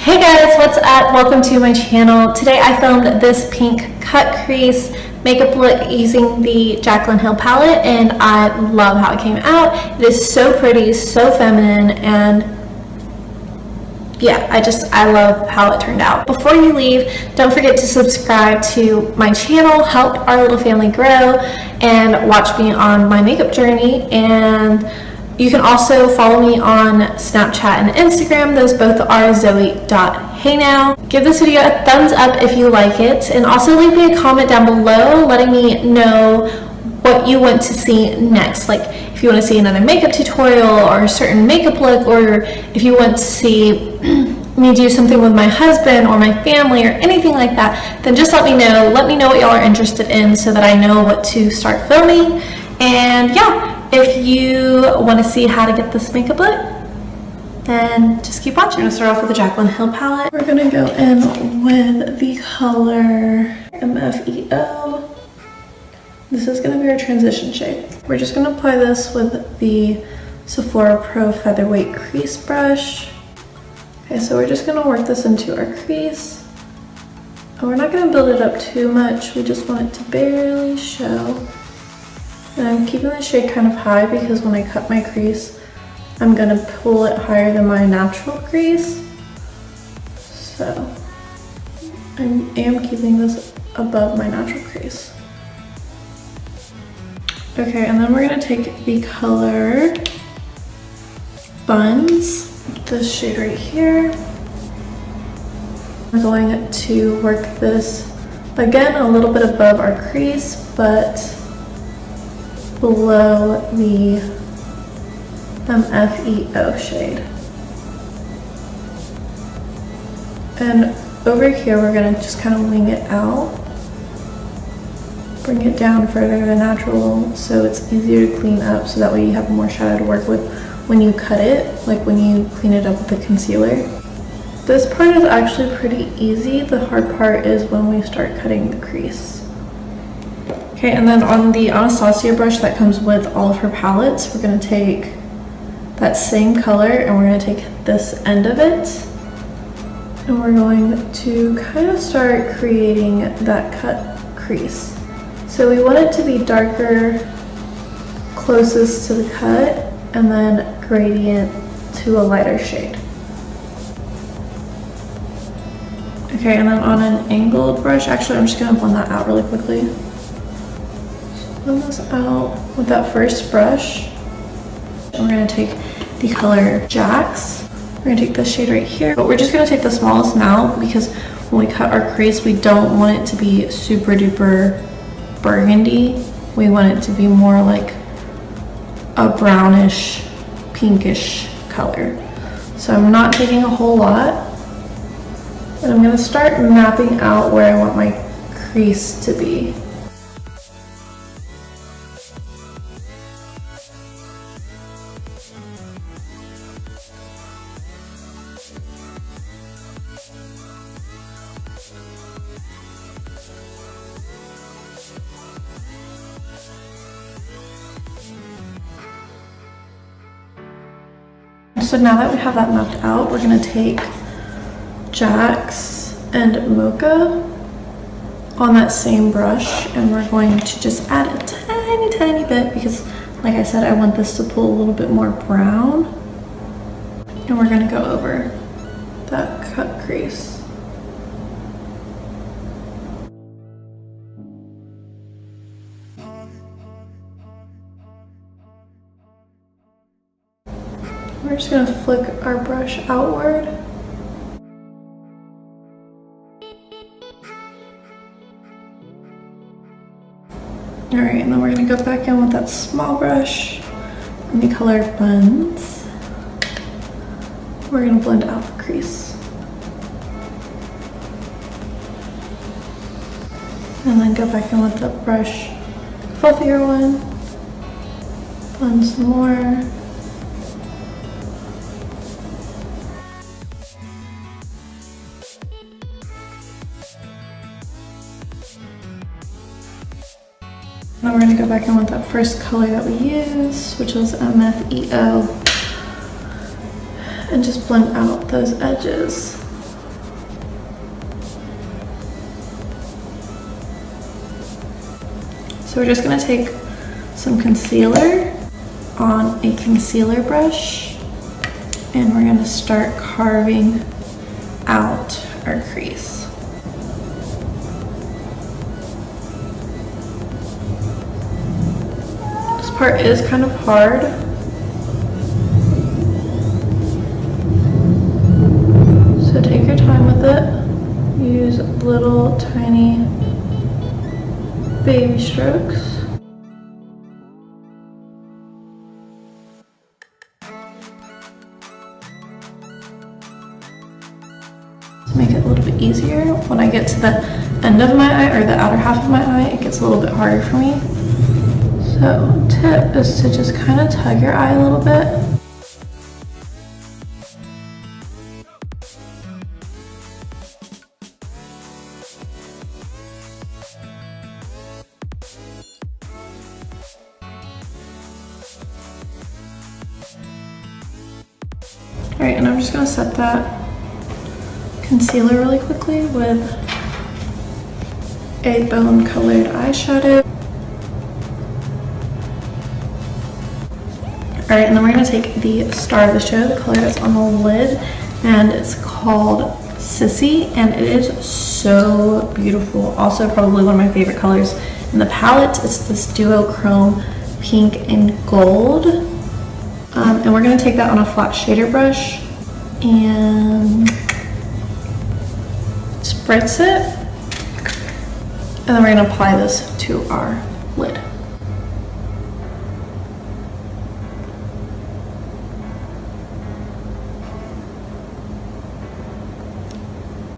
Hey guys, what's up? Welcome to my channel. Today I filmed this pink cut crease makeup look using the Jaclyn Hill palette, and I love how it came out. It is so pretty, so feminine, and yeah, I love how it turned out. Before you leave, don't forget to subscribe to my channel, help our little family grow, and watch me on my makeup journey. And you can also follow me on Snapchat and Instagram. Those both are Zoey.Henao. Give this video a thumbs up if you like it, and also leave me a comment down below letting me know what you want to see next. Like if you want to see another makeup tutorial or a certain makeup look, or if you want to see me do something with my husband or my family or anything like that, then just let me know. Let me know what y'all are interested in so that I know what to start filming. And yeah, if you want to see how to get this makeup look, then just keep watching. I'm going to start off with the Jaclyn Hill palette. We're going to go in with the color MFEO. This is going to be our transition shade. We're just going to apply this with the Sephora Pro Featherweight Crease Brush. Okay, so we're just going to work this into our crease. And we're not going to build it up too much. We just want it to barely show. And I'm keeping the shade kind of high because when I cut my crease, I'm going to pull it higher than my natural crease. So I am keeping this above my natural crease. Okay, and then we're going to take the color Buns, this shade right here. We're going to work this again a little bit above our crease, but below the MFEO shade. And over here we're going to just kind of wing it out, bring it down further than natural so it's easier to clean up, so that way you have more shadow to work with when you cut it, like when you clean it up with the concealer. This part is actually pretty easy. The hard part is when we start cutting the crease. Okay, and then on the Anastasia brush that comes with all of her palettes, we're going to take that same color and we're going to take this end of it, and we're going to kind of start creating that cut crease. So we want it to be darker closest to the cut, and then gradient to a lighter shade. Okay, and then on an angled brush, actually I'm just going to blend that out really quickly. Blend this out with that first brush. And we're going to take the color Jax. We're going to take this shade right here, but we're just going to take the smallest amount because when we cut our crease, we don't want it to be super duper burgundy. We want it to be more like a brownish, pinkish color. So I'm not taking a whole lot, and I'm going to start mapping out where I want my crease to be. So now that we have that mapped out, we're going to take Jax and Mocha on that same brush, and we're going to just add a tiny bit because, like I said, I want this to pull a little bit more brown. And we're going to go over that cut crease. We're just going to flick our brush outward. Alright, and then we're going to go back in with that small brush in the color Buns. We're going to blend out the crease. And then go back in with the brush, fluffier one. Blend some more. Now we're going to go back in with that first color that we used, which was MFEO, and just blend out those edges. So we're just gonna take some concealer on a concealer brush, and we're gonna start carving out our crease. This part is kind of hard. So take your time with it. Use little tiny baby strokes. To make it a little bit easier, when I get to the end of my eye, or the outer half of my eye, it gets a little bit harder for me. So tip is to just kind of tug your eye a little bit. Alright, and I'm just going to set that concealer really quickly with a bone colored eyeshadow. Alright, and then we're going to take the star of the show, the color that's on the lid, and it's called Sissy, and it is so beautiful. Also probably one of my favorite colors in the palette. It's this duochrome pink and gold. And we're going to take that on a flat shader brush and spritz it, and then we're going to apply this to our lid.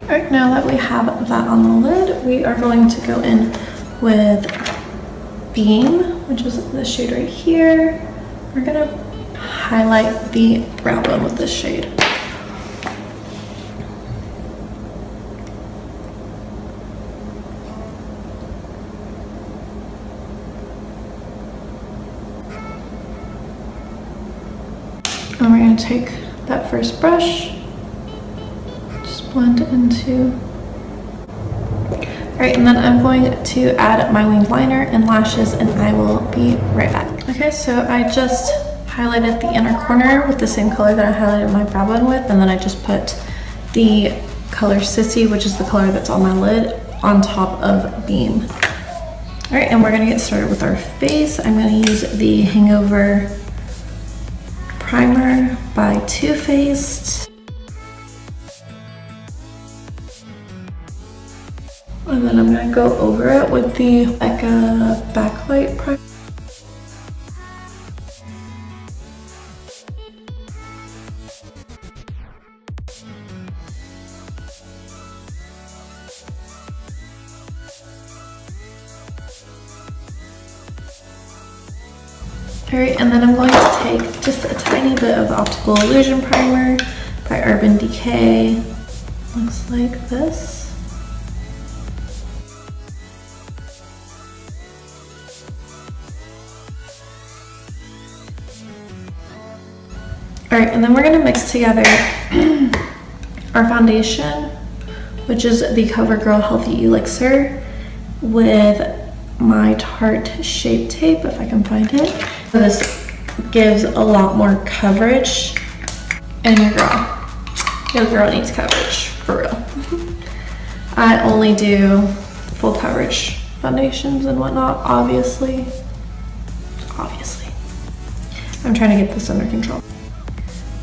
Alright, now that we have that on the lid, we are going to go in with Beam, which is this shade right here. We're going to highlight the brow bone with this shade. And we're going to take that first brush, just blend it into. Alright, and then I'm going to add my winged liner and lashes, and I will be right back. Okay, so I just highlighted the inner corner with the same color that I highlighted my brow bone with, and then I just put the color Sissy, which is the color that's on my lid, on top of Beam. Alright, and we're going to get started with our face. I'm going to use the Hangover primer by Too Faced. And then I'm going to go over it with the Becca Backlight primer. Alright, and then I'm going to take just a tiny bit of Optical Illusion Primer by Urban Decay. Looks like this. Alright, and then we're going to mix together our foundation, which is the Covergirl Healthy Elixir, with my Tarte Shape Tape, if I can find it. So this gives a lot more coverage, and your girl needs coverage, for real. I only do full coverage foundations and whatnot, obviously. I'm trying to get this under control.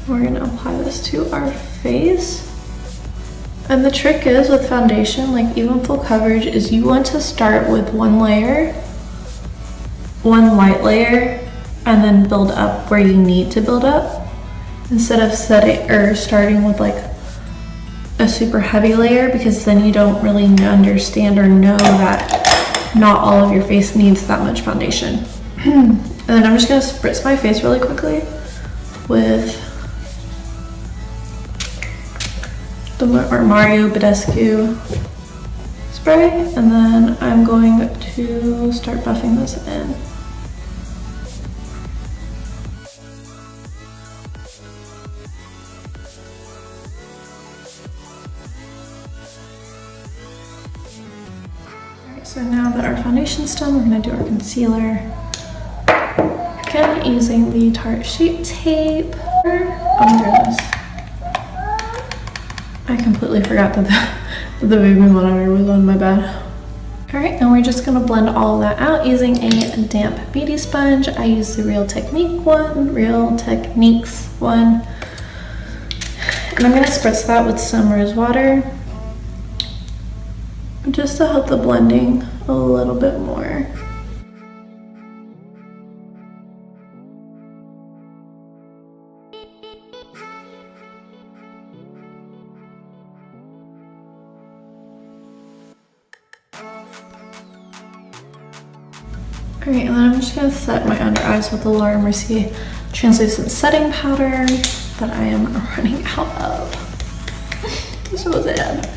We're gonna apply this to our face. And the trick is with foundation, like even full coverage, is you want to start with one layer, one light layer, and then build up where you need to build up, instead of starting with like a super heavy layer, because then you don't really understand or know that not all of your face needs that much foundation. And then I'm just gonna spritz my face really quickly with the Mario Badescu spray, and then I'm going to start buffing this in. So now that our foundation's done, we're gonna do our concealer. Again, using the Tarte Shape Tape. I'm doing this. I completely forgot that the baby monitor was on my bed. All right, now we're just gonna blend all of that out using a damp beauty sponge. I use the Real Techniques one. And I'm gonna spritz that with some rose water just to help the blending a little bit more. Alright, and then I'm just going to set my under eyes with the Laura Mercier translucent setting powder that I am running out of. So sad.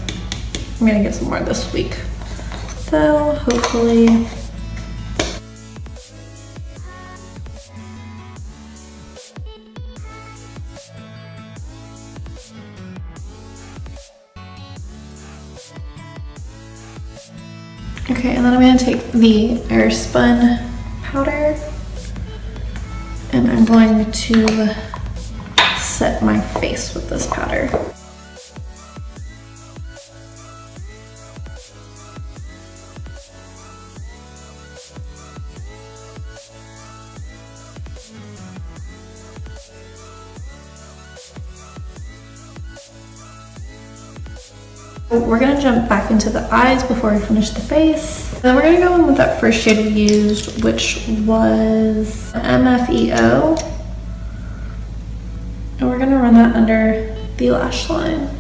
I'm going to get some more this week, though, hopefully. Okay, and then I'm going to take the Airspun powder and I'm going to set my face with this powder. We're gonna jump back into the eyes before we finish the face. And then we're gonna go in with that first shade we used, which was MFEO. And we're gonna run that under the lash line.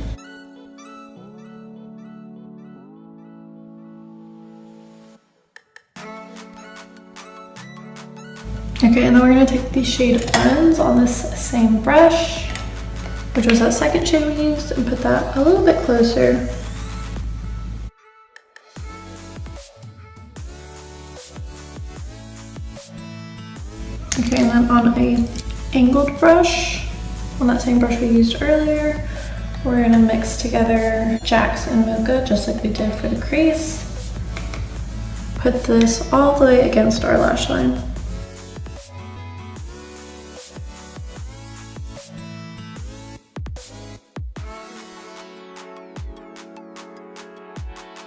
Okay, and then we're gonna take the shade Uns on this same brush, which was that second shade we used, and put that a little bit closer. Okay, and then on a angled brush, on that same brush we used earlier, we're gonna mix together Jax and Mocha just like we did for the crease. Put this all the way against our lash line.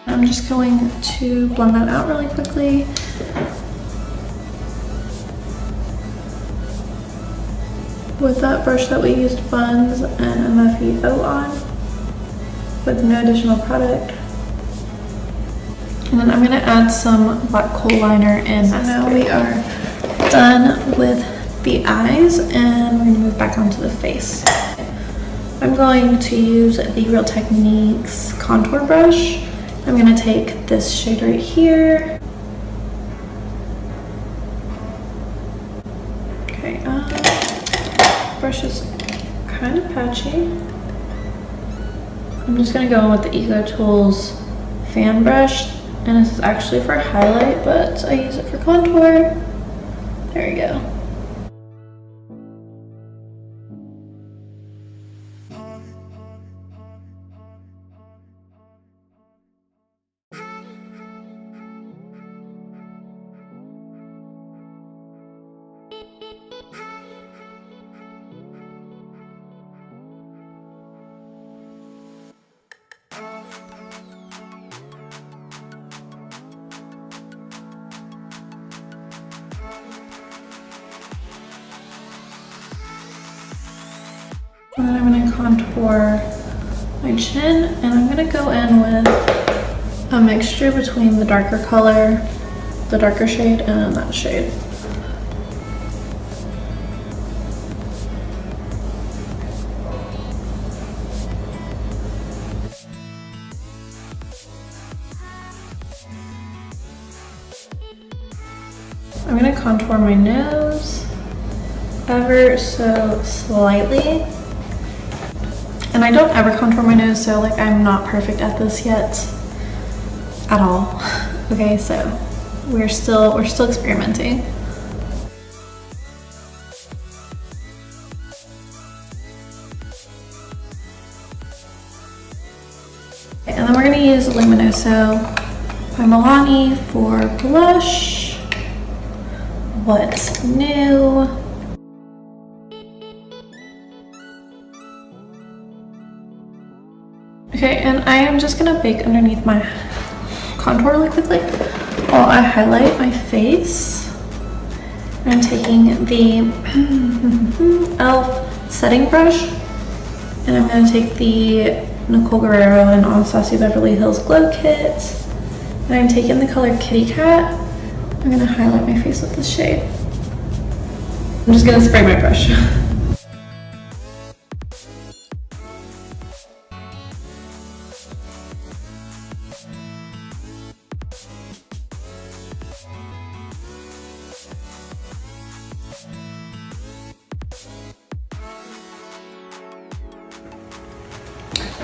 I'm just going to blend that out really quickly. With that brush that we used Buns and MFEO on, with no additional product. And then I'm gonna add some black kohl liner and mascara. Now we are done with the eyes and we're gonna move back onto the face. I'm going to use the Real Techniques contour brush. I'm gonna take this shade right here. Okay, brush is kind of patchy. I'm just gonna go in with the Eco Tools fan brush, and this is actually for highlight, but I use it for contour. There we go. And then I'm going to contour my chin, and I'm going to go in with a mixture between the darker color, the darker shade, and that shade. I'm going to contour my nose ever so slightly. And I don't ever contour my nose, so like I'm not perfect at this yet at all. Okay, so we're still experimenting. And then we're gonna use Luminoso by Milani for blush. What's new? Okay, and I am just gonna bake underneath my contour really quickly while I highlight my face. I'm taking the e.l.f. setting brush, and I'm gonna take the Nicole Guerriero and Anastasia Beverly Hills Glow Kit, and I'm taking the color Kitty Cat. I'm gonna highlight my face with this shade. I'm just gonna spray my brush.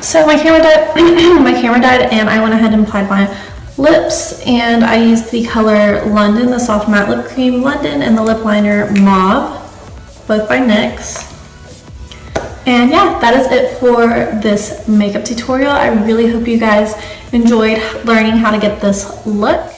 So my camera died, and I went ahead and applied my lips, and I used the color London, the Soft Matte Lip Cream London, and the Lip Liner Mauve, both by NYX. And yeah, that is it for this makeup tutorial. I really hope you guys enjoyed learning how to get this look.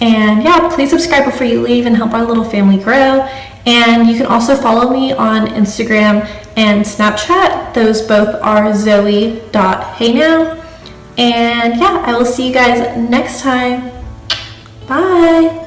And yeah, please subscribe before you leave and help our little family grow. And you can also follow me on Instagram and Snapchat. Those both are Zoey.Henao. And yeah, I will see you guys next time. Bye.